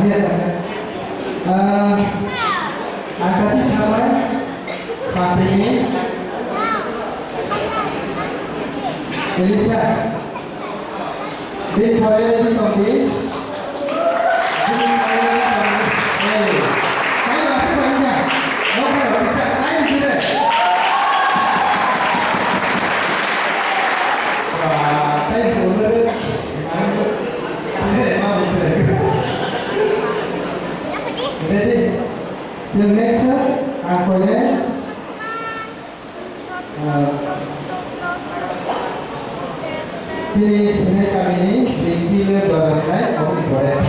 lihat kan. Angkatnya siapa? Patrick, Elisa, Bin boleh di Tombi, Bin boleh di Tombi. Saya masih banyak. Oke, bisa. Saya bisa. Wah, saya sudah deh. Ready? The next aku ya. Jadi sini kami ini tinggi le dorang naik mau dibayar.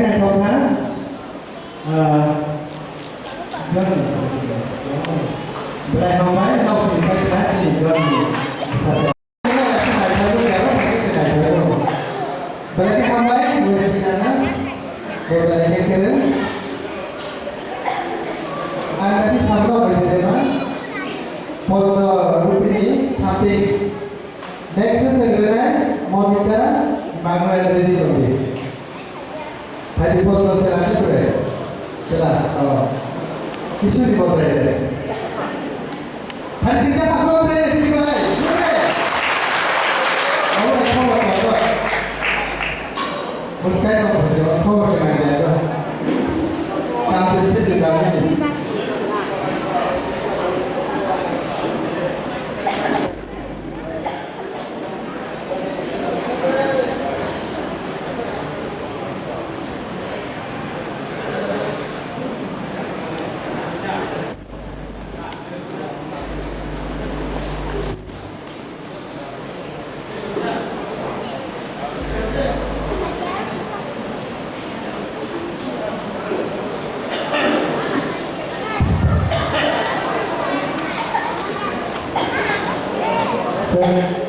ngày không hả? Vâng. Lại không phải đâu xin phải đá thì vâng. Sạch. Berarti hambai dua sekitarnya berbalik keren. Nanti sampai berjalan foto rupini hampir. Next segera mau minta bangun ready nanti. Hari foto jalan tu deh. Jalan. Oh. Isu di foto ini. Hari kita foto saya di mana? Oh, saya mau foto. Muskai no video kau dengan dia. Kamu sedikit juga ini.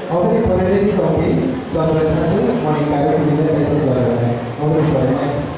Obri boleh di topi, saudara satu Monica kemudian saya saudara. Obri boleh next.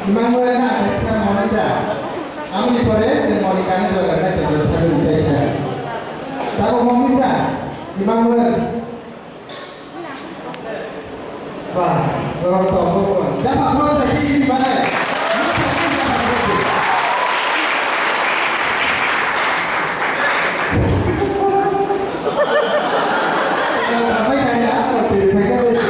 Immanuel na sa Monica. Ang di pare sa Monica na jogar na jogar sa Luisa. Tahu Monica, Immanuel. Wah, orang tahu. Siapa orang tadi di mana? Apa yang ada asal di mereka itu?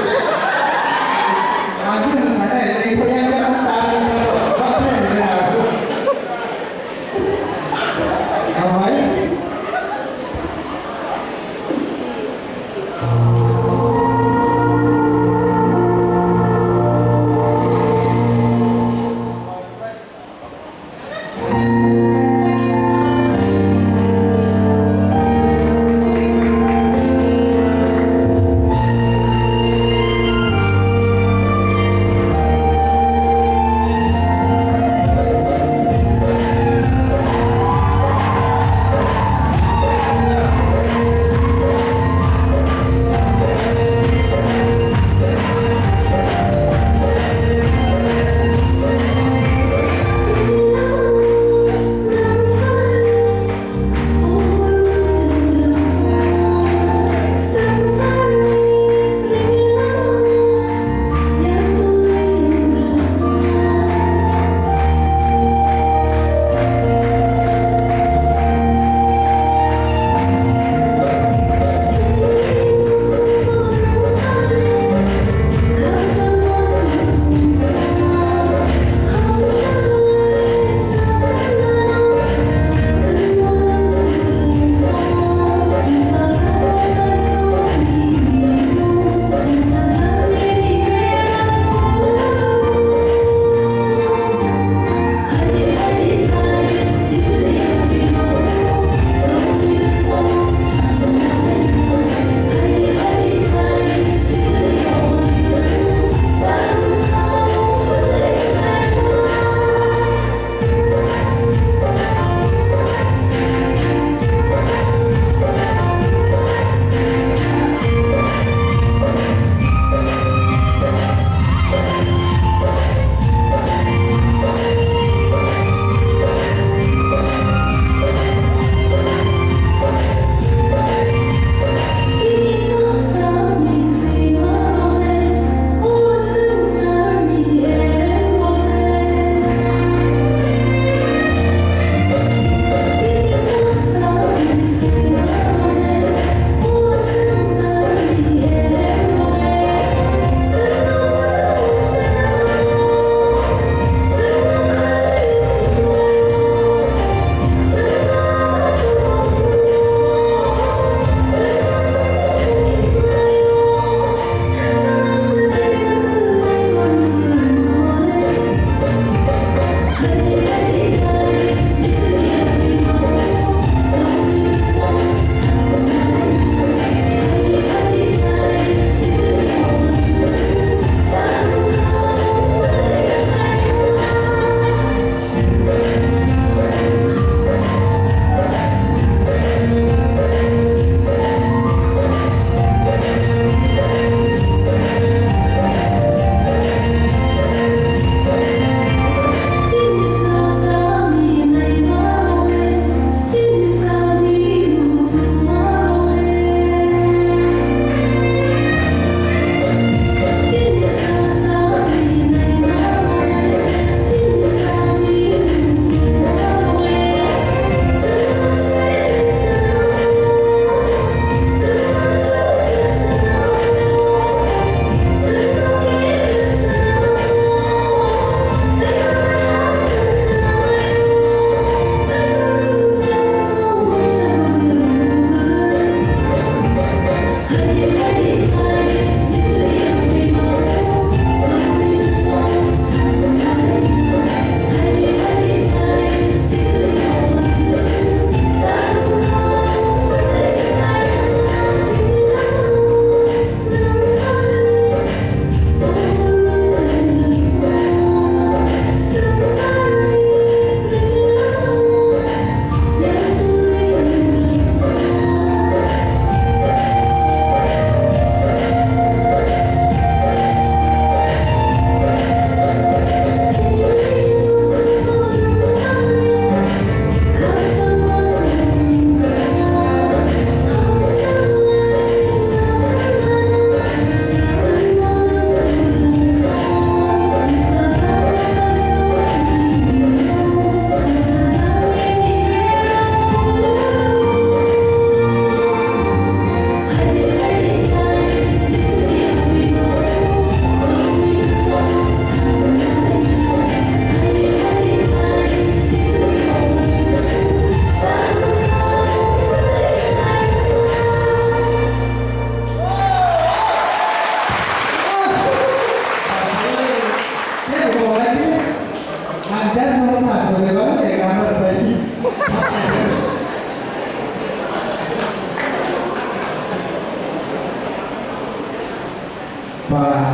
Aku yang sana, yang saya yang tahu apa yang dia aku. Apa ya?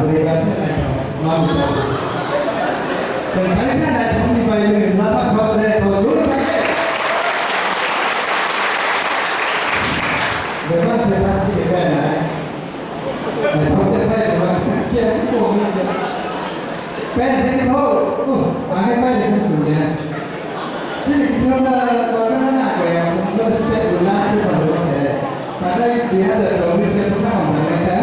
berbahasa atau mampu. Dan kali saya dah di bayi dapat buat saya tahu dulu saya. Memang saya pasti akan tahu cepat memang dia pun mungkin. Pen saya tahu, agak banyak tentunya. Jadi kita mana nak yang berstep ulas itu baru. Karena dia ada jomis yang paham mereka,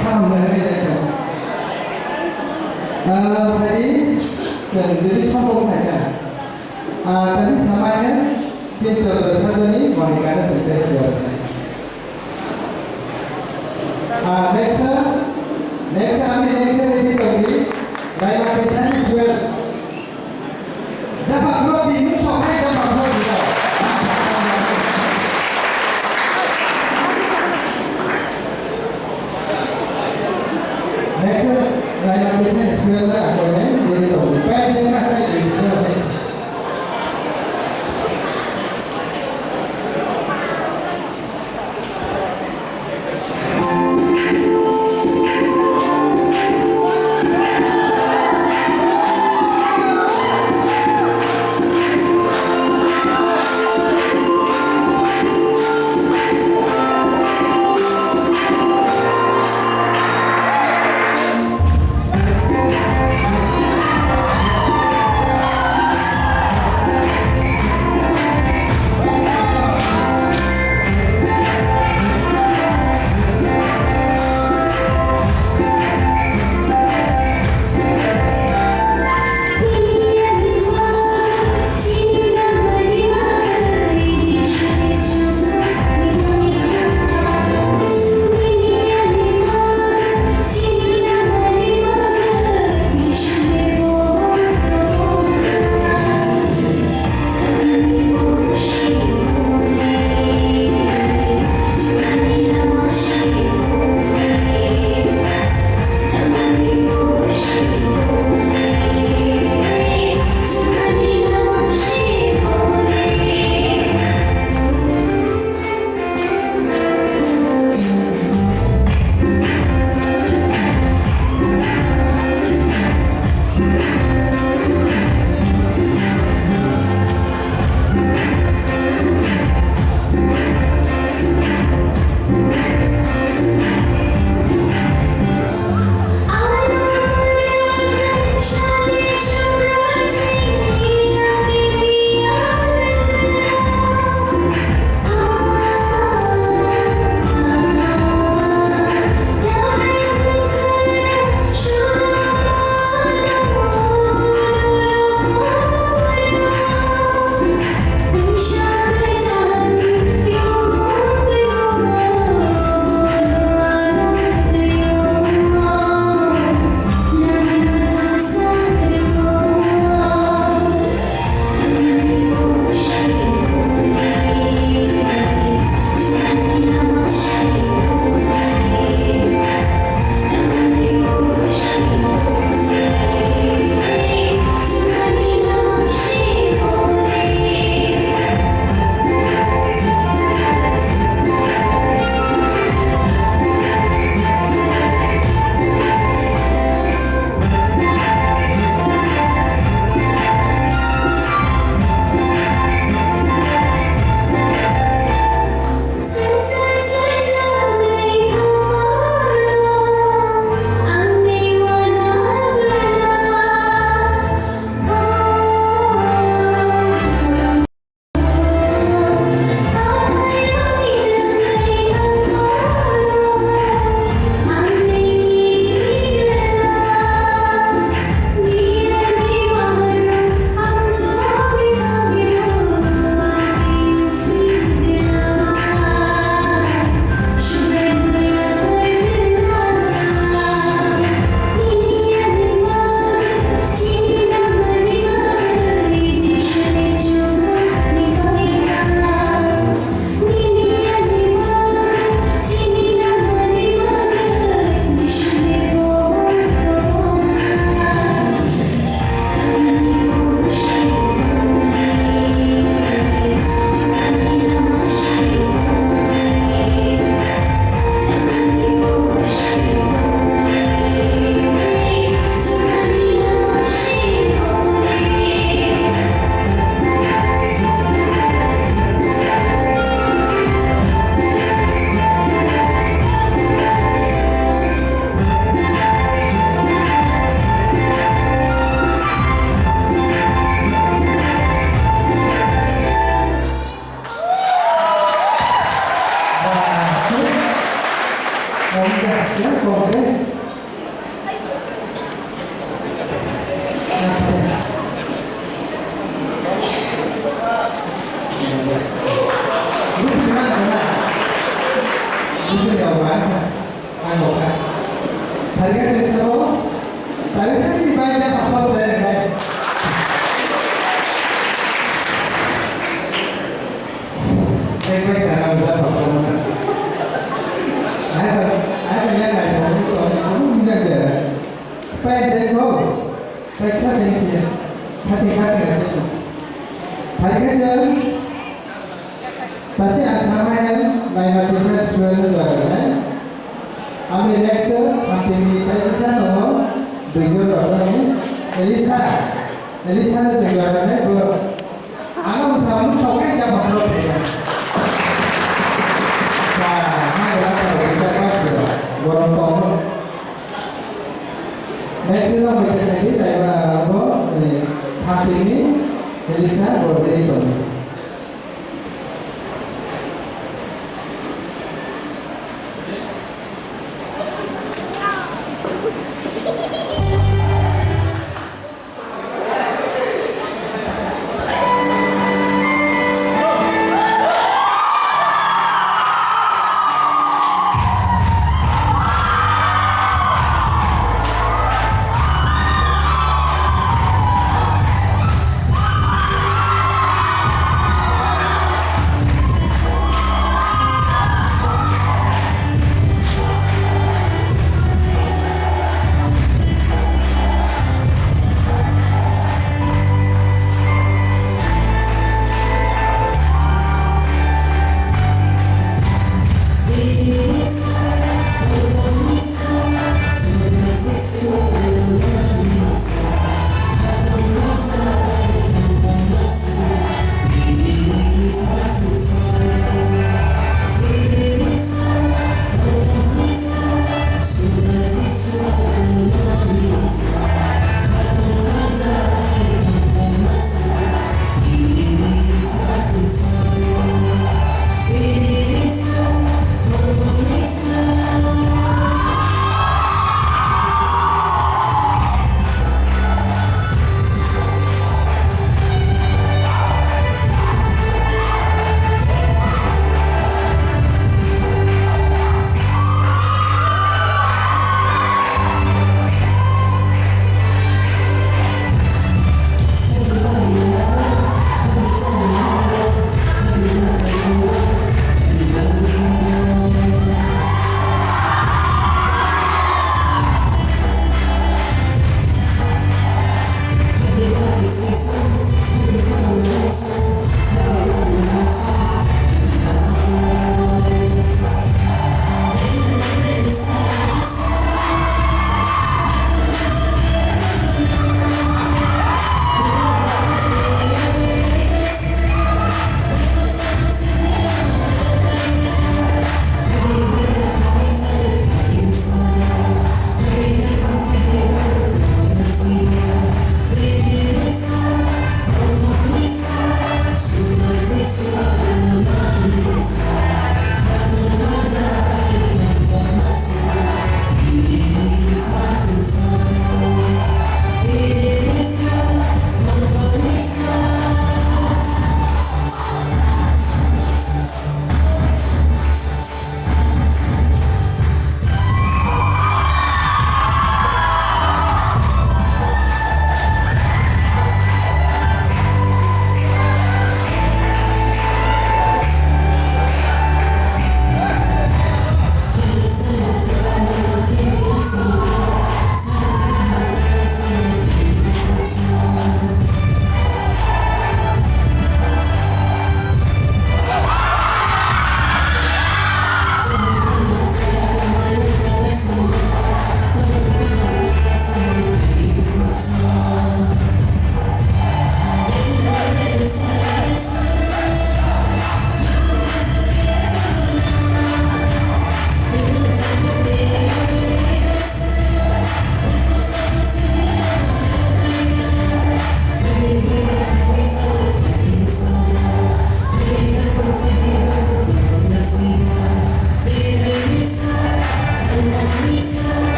paham mereka. Tadi jadi sambung mereka. Tadi samanya cinta bersatu ni mereka sudah jawab. Next lagi tadi, Raima Desan Suel. Dapat roti, musuhnya dapat roti tau. Next, Raima Desan Suel lah, apa ni? Jadi tahu. Pen saya nak tadi, kita saya. harga segitu, tapi saya di banyak apa saya kan. Baik karena bisa apa? Ada yang lain mau itu, kamu punya dia. Baik saya kau, baik saya sih, kasih. Harga jauh, pasti sama yang lain macam jual kan. Kami next hampir di Indonesia no, bejol apa ni? Elisa tu jualan ni ber. Aku sama coklat jam berapa ya? Nah, mana berapa kita pasir, borong tong. Next no kita ni dah apa? Hampir ni Elisa boleh itu.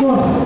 Oh.